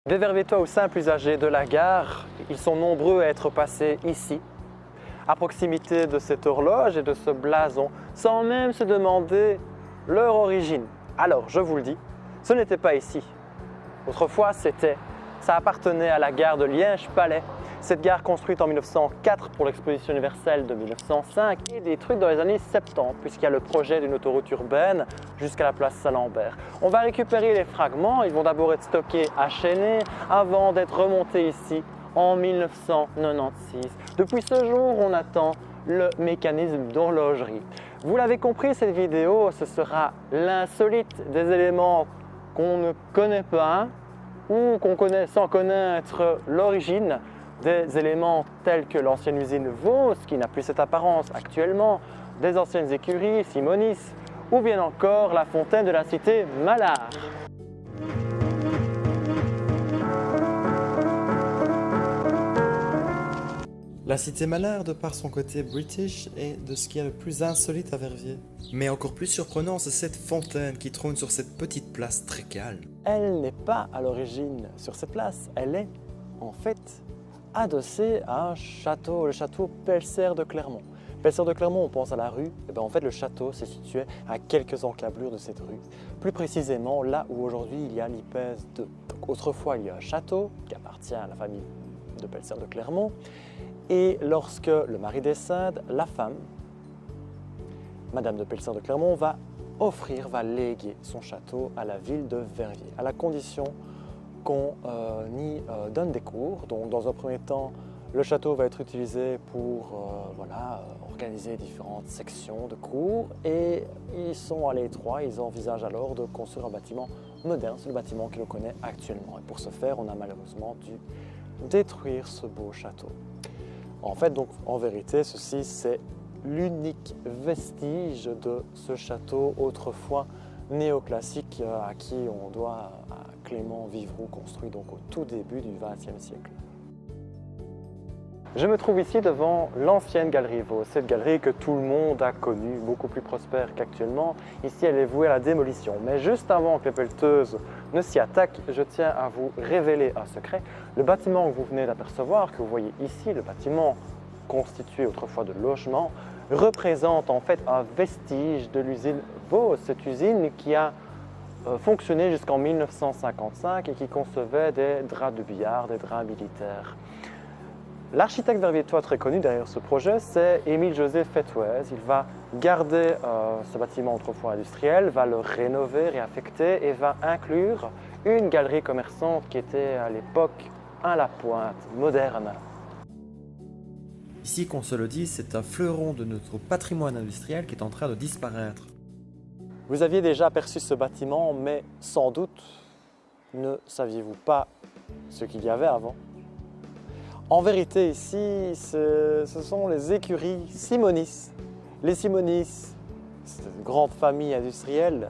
Des Verviétois ou simples usagers de la gare, ils sont nombreux à être passés ici, à proximité de cette horloge et de ce blason, sans même se demander leur origine. Alors, je vous le dis, ce n'était pas ici. Autrefois, ça appartenait à la gare de Liège-Palais. Cette gare construite en 1904 pour l'exposition universelle de 1905 et détruite dans les années 70 puisqu'il y a le projet d'une autoroute urbaine jusqu'à la place Saint-Lambert. On va récupérer les fragments, ils vont d'abord être stockés à Chênay avant d'être remontés ici en 1996. Depuis ce jour, on attend le mécanisme d'horlogerie. Vous l'avez compris, cette vidéo, ce sera l'insolite des éléments qu'on ne connaît pas ou qu'on connaît sans connaître l'origine, des éléments tels que l'ancienne usine Vos, qui n'a plus cette apparence actuellement, des anciennes écuries, Simonis, ou bien encore la fontaine de la cité Mallard. La cité Mallard, de par son côté british, est de ce qu'il y a le plus insolite à Verviers. Mais encore plus surprenant, c'est cette fontaine qui trône sur cette petite place très calme. Elle n'est pas à l'origine sur cette place, elle est en fait adossée à un château, le château Pelser de Clermont. Pelser de Clermont, on pense à la rue, et bien en fait le château se situait à quelques encablures de cette rue, plus précisément là où aujourd'hui il y a l'Hypèse 2. Donc autrefois il y a un château qui appartient à la famille de Pelser de Clermont, et lorsque le mari décède, la femme, Madame de Pelser de Clermont, va léguer son château à la ville de Verviers, à la condition qu'on y donne des cours. Donc dans un premier temps, le château va être utilisé pour organiser différentes sections de cours et ils sont à l'étroit, ils envisagent alors de construire un bâtiment moderne, c'est le bâtiment que l'on connaît actuellement. Et pour ce faire, on a malheureusement dû détruire ce beau château. En fait, donc, en vérité, ceci c'est l'unique vestige de ce château autrefois néoclassique à qui on doit à Clément Vivroux, construit donc au tout début du XXe siècle. Je me trouve ici devant l'ancienne galerie Vos, cette galerie que tout le monde a connue, beaucoup plus prospère qu'actuellement. Ici, elle est vouée à la démolition. Mais juste avant que les pelleteuses ne s'y attaquent, je tiens à vous révéler un secret. Le bâtiment que vous venez d'apercevoir, que vous voyez ici, le bâtiment constitué autrefois de logements, représente en fait un vestige de l'usine Vos, cette usine qui a fonctionné jusqu'en 1955 et qui concevait des draps de billard, des draps militaires. L'architecte verviétois très connu derrière ce projet, c'est Émile-José Fetouez. Il va garder ce bâtiment autrefois industriel, va le rénover, réaffecter et va inclure une galerie commerçante qui était à l'époque à la pointe, moderne. Ici, qu'on se le dise, c'est un fleuron de notre patrimoine industriel qui est en train de disparaître. Vous aviez déjà aperçu ce bâtiment, mais sans doute ne saviez-vous pas ce qu'il y avait avant. En vérité, ici, ce sont les écuries Simonis. Les Simonis, c'est une grande famille industrielle,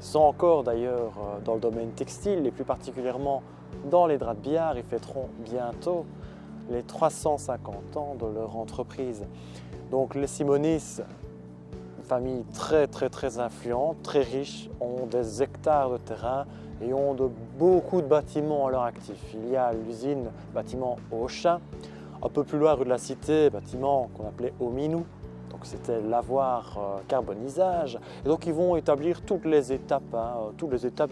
sont encore d'ailleurs dans le domaine textile et plus particulièrement dans les draps de billard. Ils fêteront bientôt les 350 ans de leur entreprise. Donc les Simonis, une famille très influente, très riche, ont des hectares de terrain et ont beaucoup de bâtiments à leur actif. Il y a l'usine bâtiment Auchin, un peu plus loin rue de la Cité, bâtiment qu'on appelait Ominou, donc c'était lavoir carbonisage. Et donc ils vont établir toutes les étapes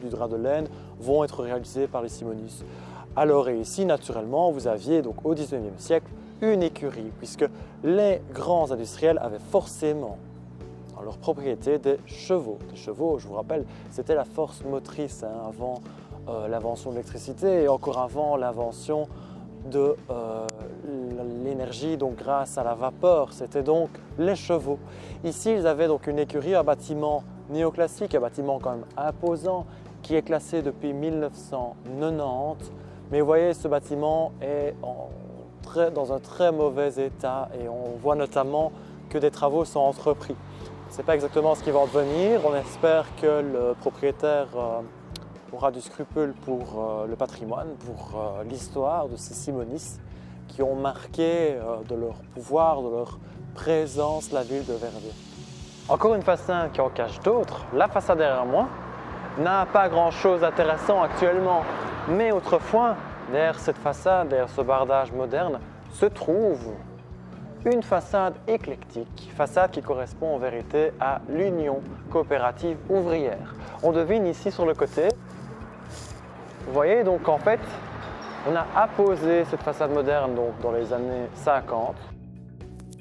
du drap de laine vont être réalisées par les Simonis. Alors et ici naturellement vous aviez donc au XIXe siècle une écurie puisque les grands industriels avaient forcément dans leur propriété des chevaux. Des chevaux, je vous rappelle, c'était la force motrice avant l'invention de l'électricité et encore avant l'invention de l'énergie donc grâce à la vapeur. C'était donc les chevaux. Ici, ils avaient donc une écurie, un bâtiment néoclassique, un bâtiment quand même imposant qui est classé depuis 1990. Mais vous voyez, ce bâtiment est dans un très mauvais état et on voit notamment que des travaux sont entrepris. On ne sait pas exactement ce qui va en devenir. On espère que le propriétaire aura du scrupule pour le patrimoine, pour l'histoire de ces Simonis qui ont marqué de leur pouvoir, de leur présence la ville de Verviers. Encore une façade qui en cache d'autres. La façade derrière moi n'a pas grand-chose d'intéressant actuellement. Mais autrefois, derrière cette façade, derrière ce bardage moderne, se trouve une façade éclectique, façade qui correspond en vérité à l'Union coopérative ouvrière. On devine ici sur le côté, vous voyez donc en fait, on a apposé cette façade moderne donc, dans les années 50.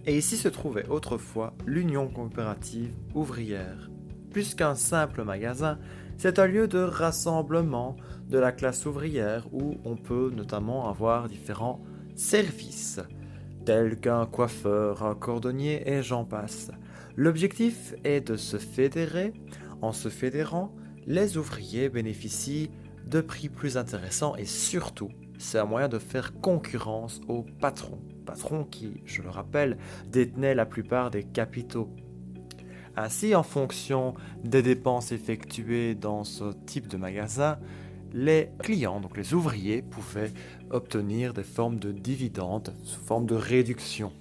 Et ici se trouvait autrefois l'Union coopérative ouvrière. Plus qu'un simple magasin, c'est un lieu de rassemblement de la classe ouvrière où on peut notamment avoir différents services, tels qu'un coiffeur, un cordonnier et j'en passe. L'objectif est de se fédérer. En se fédérant, les ouvriers bénéficient de prix plus intéressants et surtout, c'est un moyen de faire concurrence aux patrons. Patrons qui, je le rappelle, détenaient la plupart des capitaux. Ainsi, en fonction des dépenses effectuées dans ce type de magasin, les clients, donc les ouvriers, pouvaient obtenir des formes de dividendes sous forme de réduction.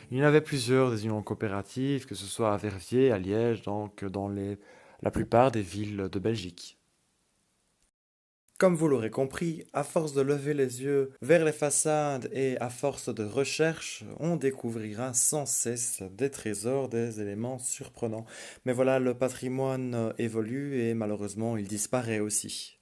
Il y en avait plusieurs des unions coopératives, que ce soit à Verviers, à Liège, donc dans la plupart des villes de Belgique. Comme vous l'aurez compris, à force de lever les yeux vers les façades et à force de recherche, on découvrira sans cesse des trésors, des éléments surprenants. Mais voilà, le patrimoine évolue et malheureusement il disparaît aussi.